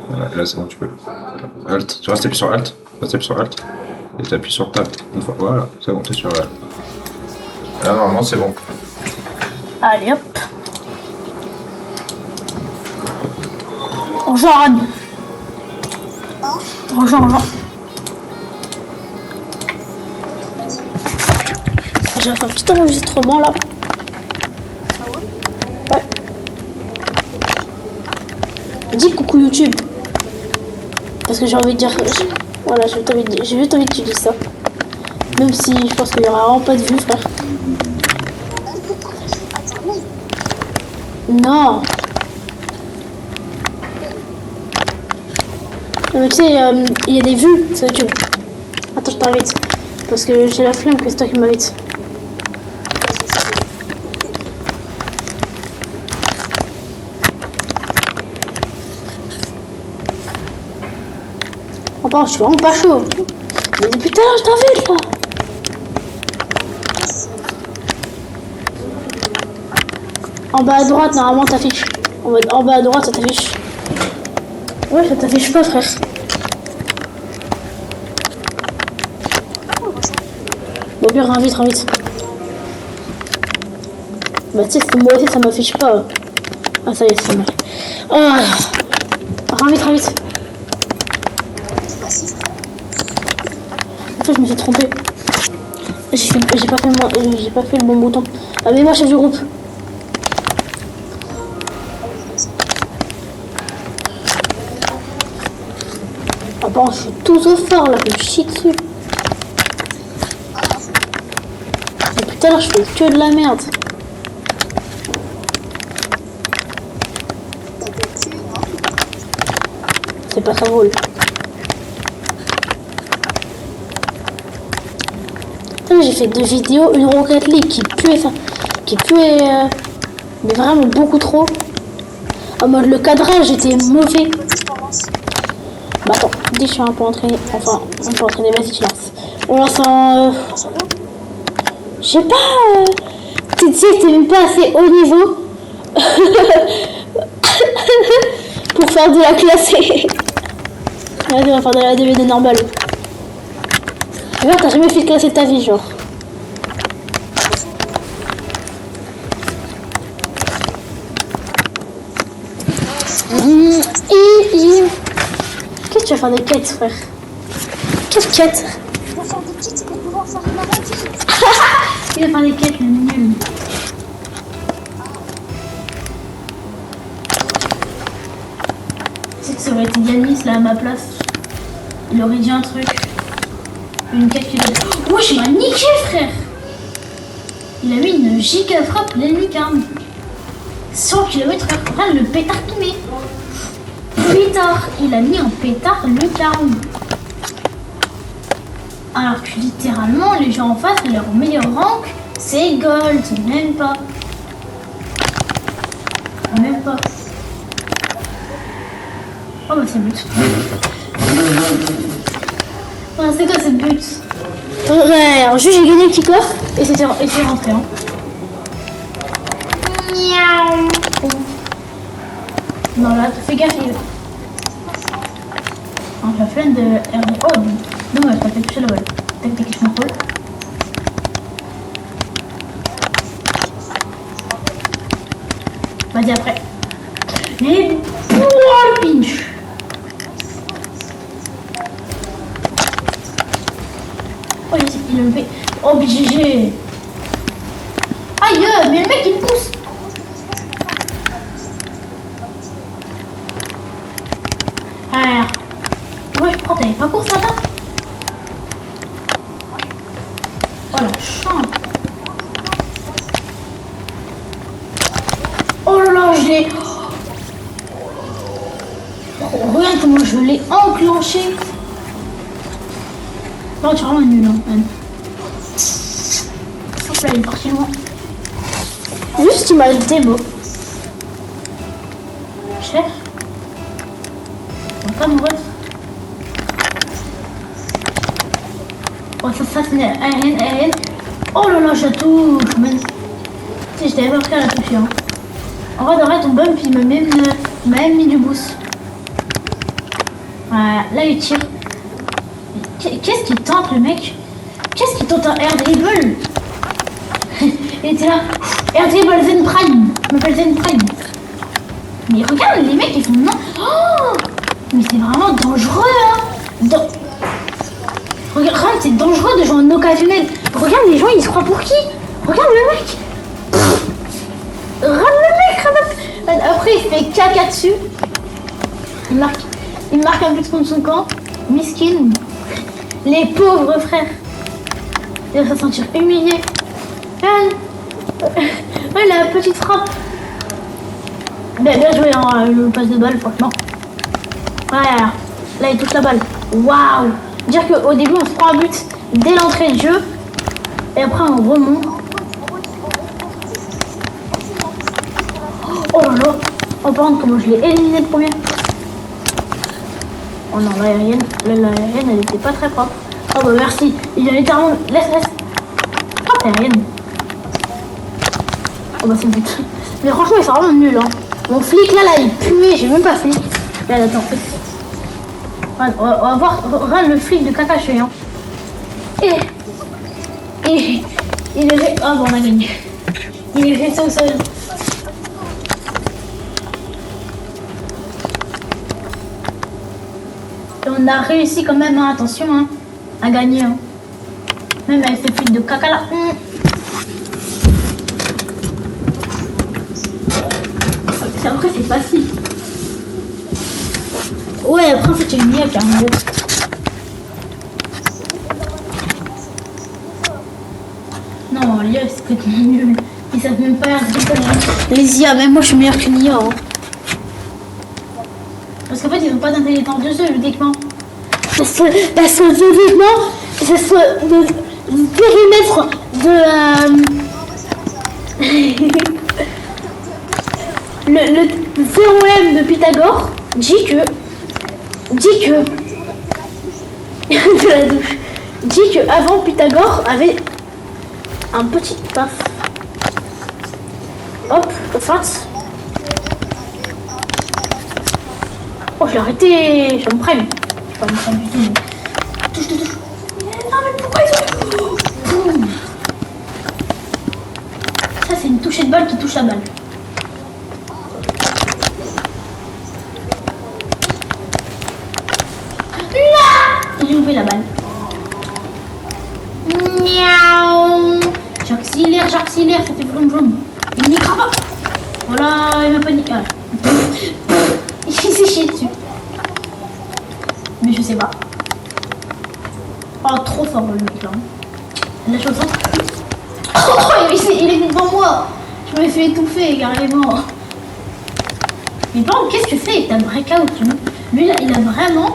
Voilà, là c'est bon, tu peux. Alt, tu restes appuyé sur Alt. Reste appuyé sur Alt. Et tu appuies sur Tab. Une fois. Voilà, c'est bon, t'es sur là. Là normalement c'est bon. Allez hop. Bonjour Anne. Bonjour, bonjour. J'ai fait un petit enregistrement là. Ouais. Dis coucou YouTube. Parce que j'ai envie de dire. Voilà, j'ai juste envie que tu dises ça. Même si je pense qu'il n'y aura vraiment pas de vues, frère. Non. Mais tu sais, il y a des vues sur YouTube. Attends, je t'invite. Parce que j'ai la flemme que c'est toi qui m'invites. Oh, pardon, je suis vraiment pas chaud. Mais depuis tout à l'heure, je t'invite là. En bas à droite, normalement, t'affiches. En bas à droite, ça t'affiche. Ouais, ça t'affiche pas, frère. Bon, bien, invite. Bah, tu sais, moi aussi, ça m'affiche pas. Ah, ça y est, c'est mal. Ah, invite. En fait, je me suis trompée. J'ai pas fait le bon bouton. Ah, mais moi, chef du groupe. Ah bon, je suis tout au fort là, je me chie dessus. Et tout à l'heure, je fais que de la merde. C'est pas ça drôle. J'ai fait 2 vidéos, une Rocket League qui puait mais vraiment beaucoup trop. En mode le cadrage était mauvais. Bah attends, dès que je suis un peu entraîné, enfin un peu entraîné, vas-y tu lances. On lance en... Je sais pas... Tu sais que t'es même pas assez haut niveau pour faire de la classée. Vas-y, on va faire de la DVD normale. Tu vois, t'as jamais fait de classée de ta vie, genre. Qu'est-ce que tu vas faire des quêtes, frère? Quelle quête? Il va faire des quêtes pour pouvoir faire une aventure. Il va faire des quêtes, le nul. C'est que ça aurait été Yanis là à ma place. Il aurait dit un truc. Une quête qu'il a dit. Oh, je m'as niqué, frère! Il a mis une giga frappe l'ennemi carne. 100 km/h. Regarde le pétard qu'il met. Pétard! Il a mis un pétard le carne. Alors que littéralement, les gens en face, leur meilleur rank, c'est gold. Même pas. Même pas. Oh bah c'est but. Ouais, c'est quoi ce but? Ouais, alors juste j'ai gagné le kick-off et c'est rentré. Hein. Miaou. Non là, fais gaffe. Alors, la flemme de RD. Oh, dommage, t'as fait toucher la balle. Tac, tac, je m'envole. Vas-y après. Et oh, pinch. Oh, il me fait. Oh, GG. Aïe, mais le mec il pousse. Alors. Ouais, je prends, t'avais pas course là-bas. Oh la chance. Oh là là, je l'ai. Oh, regarde comment je l'ai enclenché. Non, tu es vraiment nul, hein. Hop là, il est parti loin. Juste, il m'a démo. Cher. On va pas mourir. Oh, ça c'est aérienne. Oh là là, je touche. Si, je t'avais pas pris à la toucher. Hein. En vrai, ton bump, il m'a même mis du boost. Là, il tire. Qu'est-ce qu'il tente, le mec? Qu'est-ce qu'il tente un air dribble? Il était là. Air dribble Zen Prime. Je m'appelle Zen Prime. Mais regarde, les mecs, ils font non. Oh, mais c'est vraiment dangereux, hein. Regarde, c'est dangereux de jouer en occasionnel. Regarde, les gens, ils se croient pour qui? Regarde le mec. Regarde le mec. Après, il fait caca dessus. Il marque un but contre son camp. Miskin. Les pauvres frères. Il va se sentir humilié. La petite frappe. Bien joué, hein, le passe de balle, franchement. Voilà. Là, il touche la balle. Waouh. Dire qu'au début, on se prend un but dès l'entrée de jeu. Et après, on remonte. Oh là là. Oh, par contre, comment je l'ai éliminé le premier. Oh non, l'aérienne, elle était pas très propre. Oh bah merci. Il a littéralement... Laisse. Hop, l'aérienne. Oh bah c'est le but. Mais franchement, ils sont vraiment nuls, hein. Mon flic, là, il puait. J'ai même pas flic. Là, attends. On va voir. Regarde le flic de Kakashi, hein. Et il est fait... Oh bon, on a gagné. Il est fait au sol. Et on a réussi quand même, hein, attention, hein, à gagner. Hein. Même avec ce flic de caca là. Après, c'est facile. Ouais, après, en fait, il y a une IA qui a un gros. Non, l'IA, c'est complètement nul. Ils savent même pas les IA, même moi, je suis meilleure qu'une IA. Hein. Parce qu'en fait, ils n'ont pas d'intelligence de jeu, logiquement. Parce que logiquement, ce soit le périmètre de... le théorème de Pythagore dit que de la douche, dit que avant Pythagore avait un petit paf. Hop, face. Oh, je l'ai arrêté, je me prenne. Je vais pas me prendre du tout. Mais... Touche. Non, mais pourquoi ils ont... Boum. Ça, c'est une touchée de balle qui touche la balle. Non, j'ai ouvert la balle. Miaou. J'accélère, ça fait vroom. Il n'y croit pas. Voilà, il m'a paniqué. Il s'est chié dessus. Mais je sais pas. Oh, trop fort le mec là. La chose. Oh, il est devant moi. Je me fait étouffer carrément. Mais par contre, qu'est-ce que tu fais avec ta breakout? Lui là, il a vraiment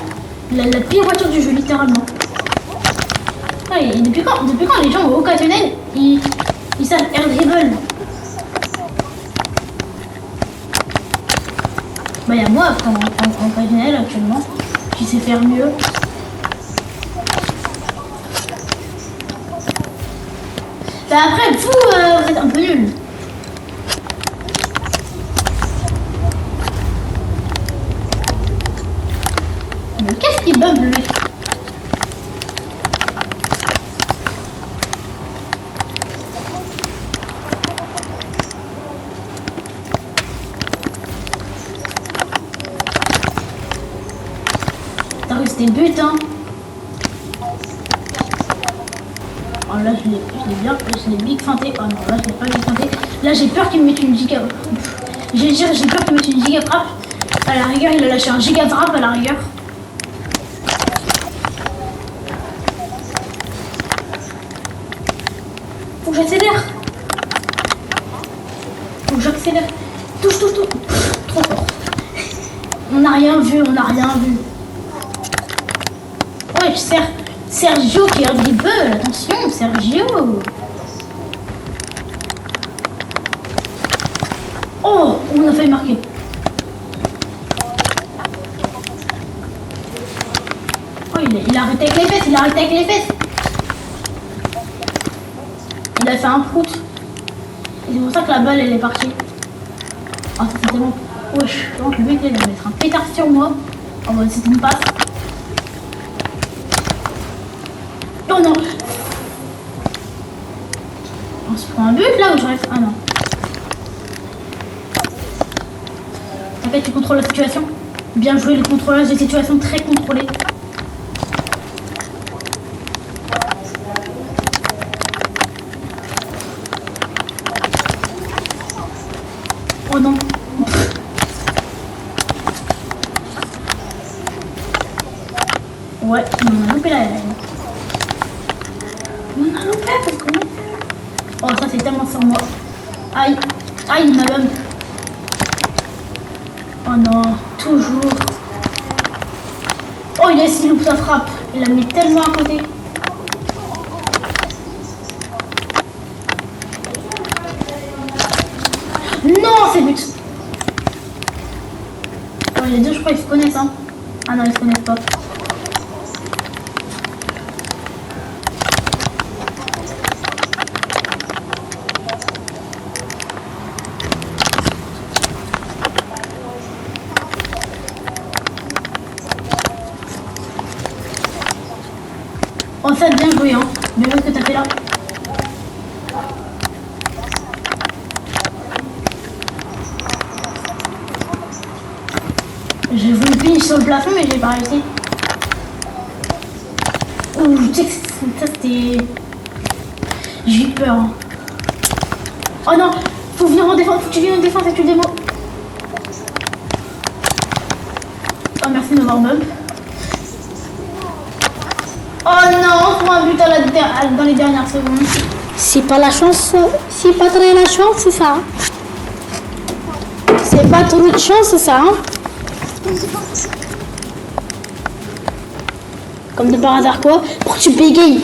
la pire voiture du jeu, littéralement. Ouais, et depuis quand les gens au occasionnel, ils savent air dribble? Bah, y'a moi en occasionnel actuellement, qui sais faire mieux. Bah après, vous êtes un peu nuls. Mais qu'est-ce qui bug le mec? T'as vu, c'était le but, hein. Oh là, je l'ai big feinté. Oh non, là, je l'ai pas big feinté. Là, j'ai peur qu'il me mette une giga. J'ai peur qu'il me mette une giga frappe. À la rigueur, il a lâché un giga frappe à la rigueur. Faut que j'accélère. Touche. Trop fort. On n'a rien vu. Ouais, Sergio qui a un dribble, attention, Sergio. Oh, on a failli marquer. Oh, il a arrêté avec les fesses, Il a fait un prout. Et c'est pour ça que la balle, elle est partie. Ah, ça c'est tellement... Wesh, donc le mec, là, il va mettre un pétard sur moi. Oh, bah, c'était une passe. Oh non. On se prend un but là ou je reste? Ah non. T'inquiète, tu contrôles la situation. Bien joué le contrôlage des situations très contrôlé. Oh non. Ouais, on a loupé la haine. On a loupé parce qu'on est... Oh ça c'est tellement sur moi. Aïe. Aïe ma bump. Oh non, toujours. Oh yes, il loupe sa frappe. Il la met tellement à côté. Non, c'est but. Oh, les deux, je crois qu'ils se connaissent. Hein. Ah non, ils se connaissent pas. Oh, ça, bien joué, hein. Bien joué ce que t'as fait là. J'ai voulu pinch sur le plafond, mais j'ai pas réussi. Ouh, tu sais que ça, c'était... J'ai eu peur. Hein. Oh non, faut venir en défense, faut que tu viennes en défense et que tu le démo. Oh, merci de m'avoir bump. Oh non, on prend un but dans les dernières secondes. C'est pas la chance, c'est pas très la chance, c'est ça. C'est pas trop de chance, c'est ça. Hein. Comme de par hasard quoi? Pourquoi tu bégayes?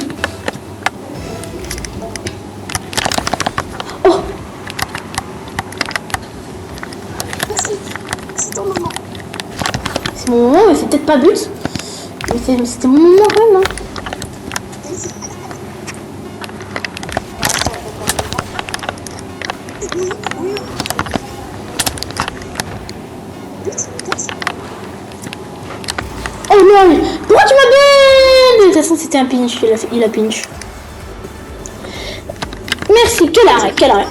Oh! C'est ton moment. C'est mon moment, mais c'est peut-être pas but. Mais c'était mon moment quand même. Hein. Oh non! Pourquoi tu m'as bien? De toute façon, c'était un pinch. Il a pinch. Merci. Quel arrêt, quel arrêt.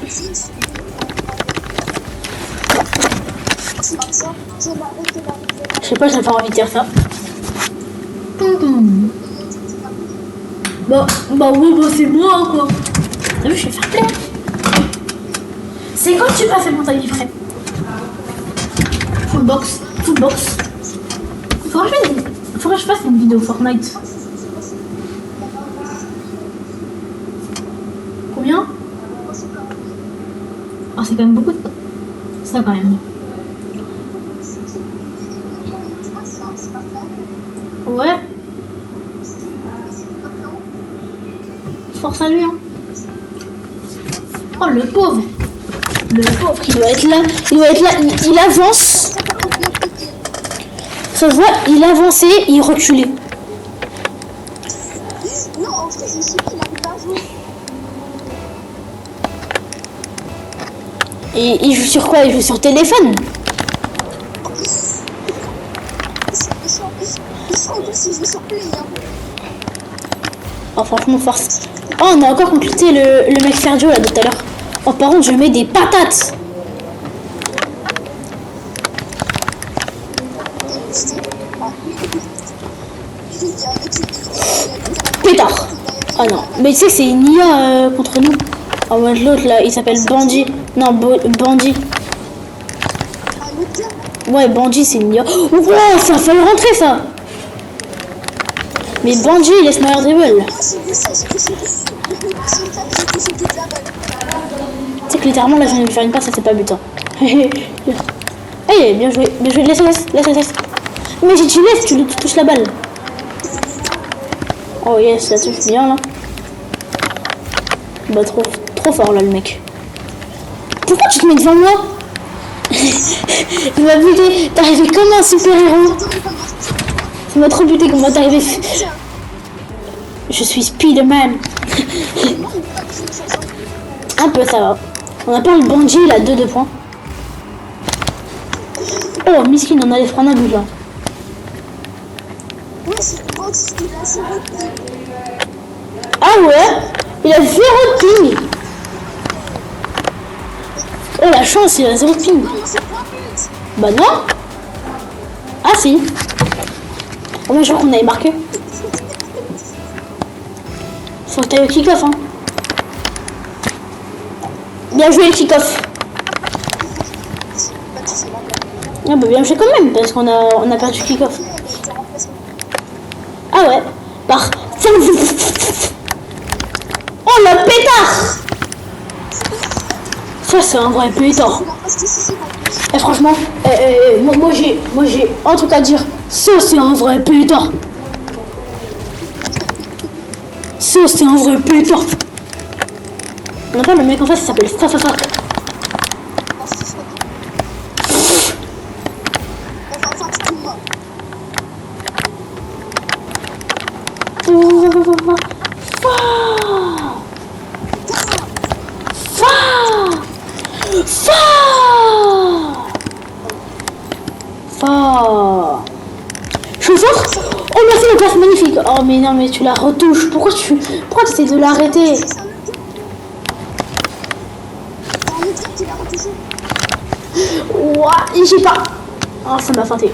Je sais pas, j'ai pas envie de dire ça. Bah oui, bah c'est moi quoi. T'as vu, je vais faire plaisir. C'est quand tu passes mon taille frais. Full box. Faudrait que je fasse une vidéo Fortnite. Combien? Oh, c'est quand même beaucoup de... Ça quand même. Ouais. Force à lui, hein. Oh, le pauvre. Le pauvre, il doit être là. Il avance. Ça se voit, il avançait, il reculait. Non, en fait, je suis qu'il n'arrive pas à jouer. Et il joue sur quoi? Il joue sur téléphone. En plus, il joue sur Play. Hein. Oh, franchement, force. Oh, on a encore complété le mec Sergio là de tout à l'heure. Oh, par contre, je mets des patates. Pétard. Ah non, mais tu sais que c'est une IA contre nous. Oh, ouais, l'autre là, il s'appelle Bandit. Non, Bandit. Ouais, Bandit, c'est une IA. Oh, wow, ça a failli rentrer ça. Mais Bandit, il laisse meilleur dribble. Tu sais que littéralement, là, je viens de faire une passe, ça c'est pas but. Hein. Hey, bien joué, laisse. Mais si tu laisses, tu touches la balle. Oh yes, ça touche bien là. Bah trop fort là le mec. Pourquoi tu te mets devant moi? Il m'a buté, t'es arrivé comme un super héros. Ça m'a trop buté comment t'es arrivé. Je suis Spider-Man. Un peu ça va. On a pas le bandit, il a 2 points. Oh, Miskin, on allait prendre un but là. Ah ouais? Il a 0 ping. Oh la chance, il a 0 ping. Non, c'est pas but. Bah non. Ah si. Oh, moi je crois qu'on avait marqué. Faut que t'ailles au kick-off hein. Bien joué le kick-off. Bah, tu sais, là, Ah bah bien joué quand même parce qu'on a perdu le kick-off. t'es remplacement. Ah ouais. Par... Oh le pétard. Ça c'est un vrai pétard. Non, parce que si c'est pas plus. Et franchement, moi j'ai un truc à dire. Ça c'est un vrai pétard. Ça c'est un vrai pétard. On appelle le mec en face, il s'appelle Fafafa. Je suis fort. Oh merci le passe magnifique. Oh mais non mais tu la retouches. Pourquoi tu essaies de l'arrêter? Ouah, j'ai pas. Oh ça m'a feinté.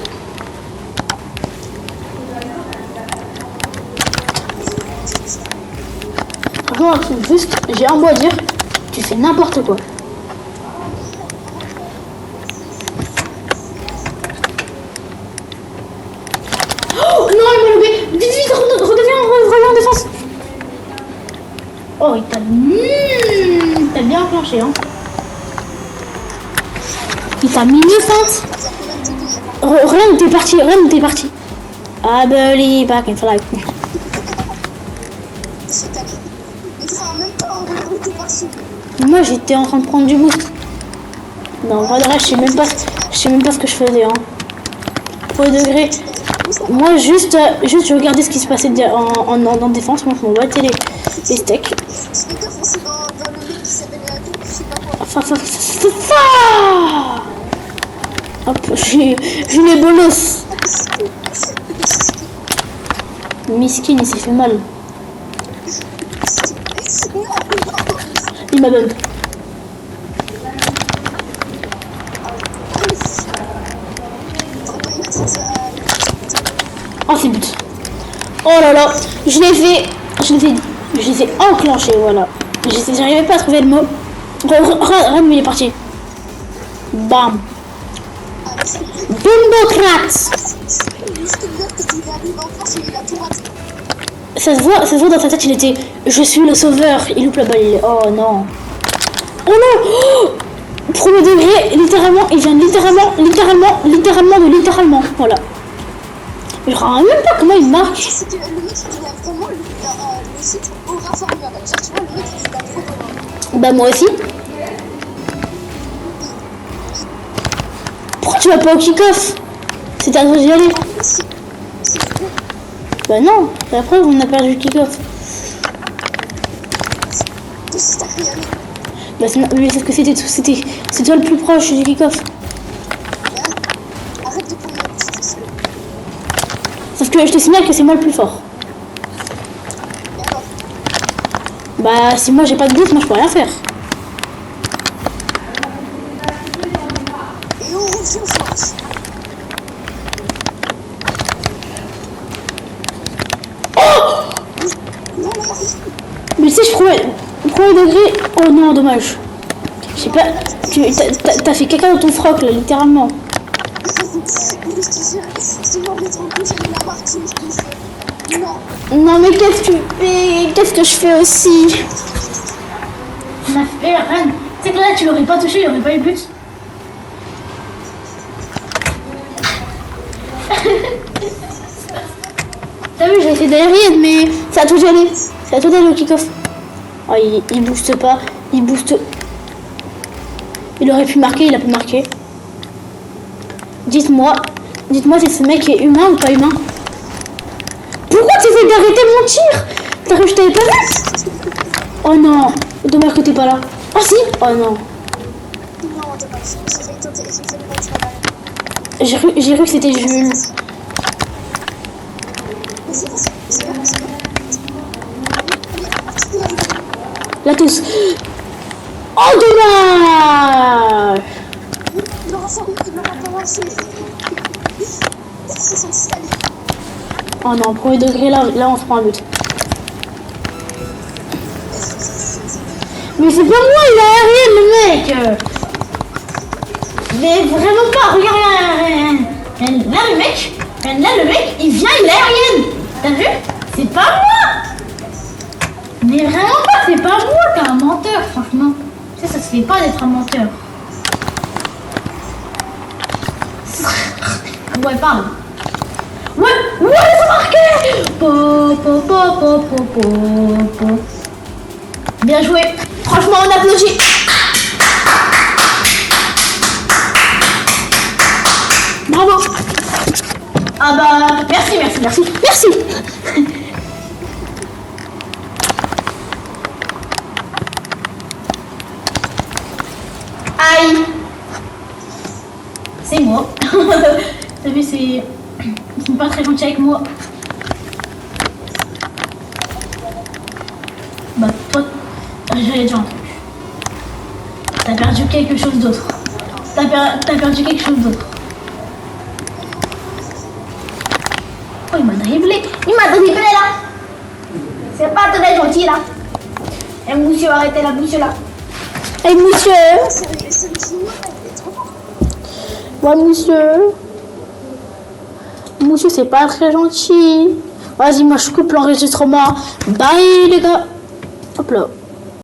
Franchement juste j'ai un mot à dire. Tu fais n'importe quoi. Oh non il m'a loupé. Vite vite reviens en défense. Oh il t'a bien enclenché hein. Il t'a mis une feinte. Rien n'était parti, rien n'était parti. I believe back in flight. Moi j'étais en train de prendre du boost. Non, en vrai de vrai, je sais même pas ce que je faisais. Hein. Pour le degré. Moi juste je regardais ce qui se passait en défense. Moi je m'en battais les steaks. Hop, j'ai les bolos. Miskin, il s'est fait mal. Il m'a bug. Oh, c'est but. Oh là là, je les ai enclenchés, voilà. J'arrivais pas à trouver le mot. Ren, il est parti. Bam. Bumbocrat. Ça se voit dans sa tête, il était je suis le sauveur, il loupe la balle, oh non. Oh non. Oh, premier degré, littéralement, il vient littéralement, voilà. Je ne comprends même pas comment il marque. C'est que le mec, il a vraiment le site au rassembleur. Genre, tu vois, le mec, il a trop de... Bah moi aussi. Pourquoi tu vas pas au kick-off? C'est à toi d'y aller. Bah non, la preuve on a perdu le kick-off. Bah mais c'est ce que c'est toi le plus proche du kick-off. Arrête de prendre la petite. Sauf que je te signale que c'est moi le plus fort. Bah si moi j'ai pas de boost, moi je peux rien faire. Et on joue force. Mais tu sais, je premier degré. Oh non, dommage. Je sais pas. T'as fait caca dans ton froc là, littéralement. Non mais qu'est-ce que tu fais? Qu'est-ce que je fais aussi? On a fait Ren. C'est que là tu l'aurais pas touché, il n'y aurait pas eu but. T'as vu, j'ai essayé d'aller, mais c'est à toi d'y aller. C'est à toi d'aller au kick-off. Oh, il booste pas. Il booste. Il aurait pu marquer, il a pu marquer. Dites-moi si ce mec est humain ou pas humain. Pourquoi tu essaies d'arrêter mon tir? T'as cru que je t'avais pas vu? Oh non, dommage que t'es pas là. Oh si. Oh non. Non, t'es pas sûr. J'ai fait tenter. J'ai cru que c'était Jules. Là tous. Oh dommage. Il aura pas lancé. C'est censé aller. Oh non, premier degré, là on se prend un but. Mais c'est pas moi, il a aérien le mec. Mais vraiment pas, regarde. Là le mec, il vient, il a aérienne. T'as vu? C'est pas moi. Mais vraiment pas, c'est pas moi, t'es un menteur, franchement. Tu sais, ça se fait pas d'être un menteur. Ouais, parle. Ouais, c'est marqué. Po. Bien joué. Franchement, on applaudit. Bravo. Ah bah, merci. Aïe. C'est moi. T'as vu, ils sont pas très gentils avec moi. Bah toi, j'avais déjà entendu. T'as perdu quelque chose d'autre. T'as perdu quelque chose d'autre. Oh, il m'a dribblé. Là. C'est pas très gentil là. Eh monsieur, arrêtez là, monsieur là. Eh monsieur. C'est le joueur, il est trop fort. Ouais monsieur. Monsieur, c'est pas très gentil. Vas-y, moi je coupe l'enregistrement. Bye les gars. Hop là.